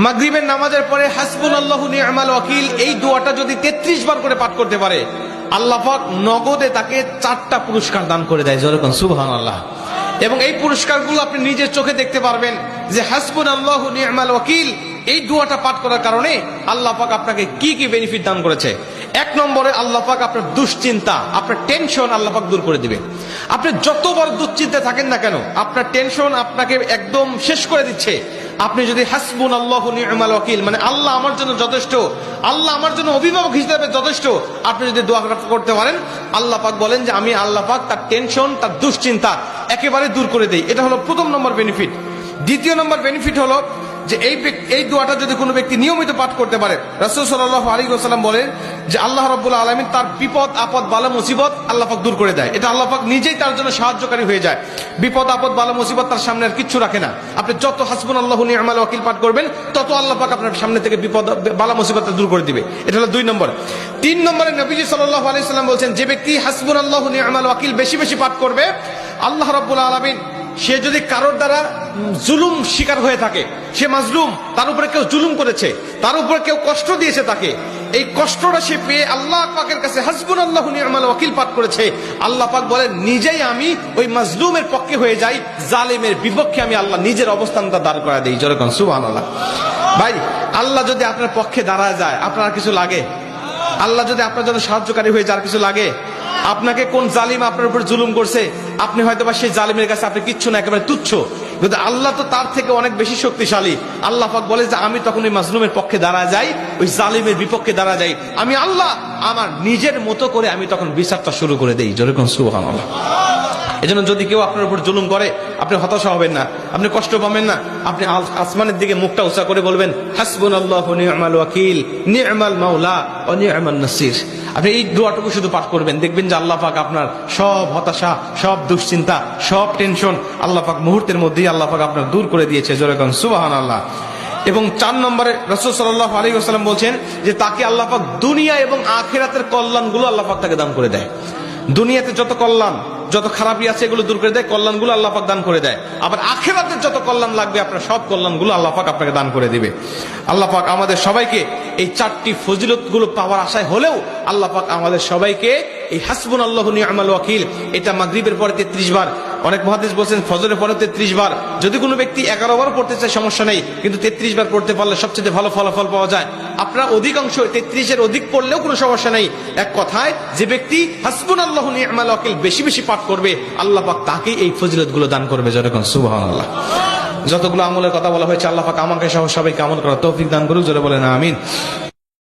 মাগরিবের নামাজের পরে হাসবুনাল্লাহু নি'মাল ওয়াকিল এই দোয়াটা যদি 33 বার করে পাঠ করতে পারে, আল্লাহ পাক নগদে তাকে 4টা পুরস্কার দান করে দেয়। যেরকম সুবহানাল্লাহ। এবং এই পুরস্কারগুলো আপনি নিজের চোখে দেখতে পারবেন যে হাসবুনাল্লাহু নি'মাল ওয়াকিল এই দোয়াটা পাঠ করার কারণে আল্লাহ পাক আপনাকে কি কি বেনিফিট দান করেছে। 1 নম্বরে আল্লাহ পাক আপনার দুশ্চিন্তা, আপনার টেনশন আল্লাহ পাক দূর করে দিবে। আপনি যত বড় দুশ্চিন্তায় থাকেন না কেন, আপনার টেনশন আপনাকে একদম শেষ করে দিচ্ছে। আপনি যদি হাসবুনাল্লাহু নি'মাল ওয়াকিল মানে আল্লাহ আমার জন্য যথেষ্ট, আল্লাহ আমার জন্য অভিভাবক হিসেবে যথেষ্ট, আপনি যদি দোয়া করতে পারেন, আল্লাহ পাক বলেন যে আমি আল্লাহ পাক তার টেনশন, তার দুশ্চিন্তা একেবারে দূর করে দেই। এটা হলো প্রথম নম্বর বেনিফিট। দ্বিতীয় নম্বর বেনিফিট হলো যে এই দোয়াটা যদি কোনো ব্যক্তি নিয়মিত পাঠ করতে পারে, রাসূল সাল্লাল্লাহু আলাইহি ওয়াসাল্লাম বলেন যে আল্লাহ রাব্বুল আলামিন তার বিপদ আপদ বালা মুসিবত আল্লাহ পাক দূর করে দেয়। এটা আল্লাহ পাক নিজেই তার জন্য সাহায্যকারী হয়ে যায়। বিপদ আপদ বালা মুসিবত তার সামনে আর কিচ্ছু রাখে না। আপনি যত হাসবুনাল্লাহু নি'মাল ওয়াকিল পাঠ করবেন, তত আল্লাহ পাক আপনার সামনে থেকে বিপদ বালা মুসিবত দূর করে দিবে। এটা হলো 2 নম্বর। 3 নম্বরে নবীজি সাল্লাল্লাহু আলাইহি ওয়াসাল্লাম বলেন যে ব্যক্তি হাসবুনাল্লাহু নি'মাল ওয়াকিল বেশি বেশি পাঠ করবে, আল্লাহ রাব্বুল আলামিন সে যদি কারোর দ্বারা জুলুম শিকার হয়ে থাকে, সে মাজলুম, তার উপরে কেউ জুলুম করেছে, তার উপরে কেউ কষ্ট দিয়েছে, তাকে এই কষ্টটা সে পেয়ে আল্লাহ পাকের কাছে হাসবুনাল্লাহু নি'মাল ওয়াকিল পাঠ করেছে, আল্লাহ পাক বলেন নিজেই আমি ওই মাজলুমের পক্ষে হয়ে যাই, জালেমের বিপক্ষে আমি আল্লাহ নিজের অবস্থানটা দাঁড় করা দেই। যেরকম সুবহানাল্লাহ। ভাই, আল্লাহ যদি আপনার পক্ষে দাঁড়ায় যায়, আপনার কিছু লাগে? আল্লাহ যদি আপনার জন্য সাহায্যকারী হয়ে যায়, কিছু লাগে? আপনাকে কোন জালিম আপনার উপর জুলুম করছে, আপনি হয়তো বা সেই জালিমের কাছে আপনি কিচ্ছু না, একেবারে তুচ্ছ, কিন্তু আল্লাহ তো তার থেকে অনেক বেশি শক্তিশালী। আল্লাহ পাক বলে যে আমি তখন ওই মাজলুমের পক্ষে দাঁড়া যাই, ওই জালিমের বিপক্ষে দাঁড়া যাই, আমি আল্লাহ আমার নিজের মতো করে আমি তখন বিচারটা শুরু করে দেই। যেরকম সুবহানাল্লাহ। এজন্য যদি কেউ আপনার উপর জুলুম করে, আপনি হতাশা হবেন না, আপনি কষ্ট পাবেন না, আপনি আসমানের দিকে মুখটা উঁচা করে বলবেন হাসবুনাল্লাহু নি'মাল ওয়াকিল নি'মাল মাওলা ওয়া নি'মান নাসির। আপনি এই দোয়াটুকু শুধু পাঠ করবেন, দেখবেন যে আল্লাহ পাক আপনার সব হতাশা, সব দুশ্চিন্তা, সব টেনশন আল্লাহ পাক মুহূর্তের মধ্যেই আল্লাহ পাক আপনার দূর করে দিয়েছে। যেরকম সুবহানাল্লাহ। এবং 4 নম্বরে রাসূল সাল্লাল্লাহু আলাইহি ওয়াসাল্লাম বলছেন যে তাকে আল্লাহ পাক দুনিয়া এবং আখিরাতের কল্যাণগুলো আল্লাহ পাক তাকে দান করে দেয়। দুনিয়াতে যত কল্যাণ, যত খারাপই আছে এগুলো দূর করে দেয়, কল্যাণগুলো আল্লাহ পাক দান করে দেয়। আবার আখিরাতের যত কল্যাণ লাগবে আপনার সব কল্যাণগুলো আল্লাহ পাক আপনাকে দান করে দিবে। আল্লাহ পাক আমাদের সবাইকে এই 4টি ফজিলতগুলো পাওয়ার আশায় হলেও আল্লাহ পাক আমাদের সবাইকে এই হাসবুনাল্লাহু নি'মাল ওয়াকিল এটা মাগরিবের পরে 33 বার, অনেক মুহাদ্দিস বলেন ফজরের পরে 33 বার, যদি কোনো ব্যক্তি 11 বার পড়তে চায় সমস্যা নেই, কিন্তু 33 বার পড়তে পারলে সবচেয়ে ভালো ফলাফল পাওয়া যায়। আপনারা অধিকাংশ 33-এর অধিক পড়লেও কোনো সমস্যা নেই। এক কথায় যে ব্যক্তি হাসবুনাল্লাহু নি'মাল ওয়াকিল বেশি বেশি পাঠ করবে, আল্লাহ পাক তাকে এই ফজিলতগুলো দান করবে। যেরকম সুবহানাল্লাহ। যতগুলো আমলের কথা বলা হয়েছে, আল্লাহ পাক আমাকে সহ সবাইকে আমল করার তৌফিক দান করুক। জোরে বলেন আমিন।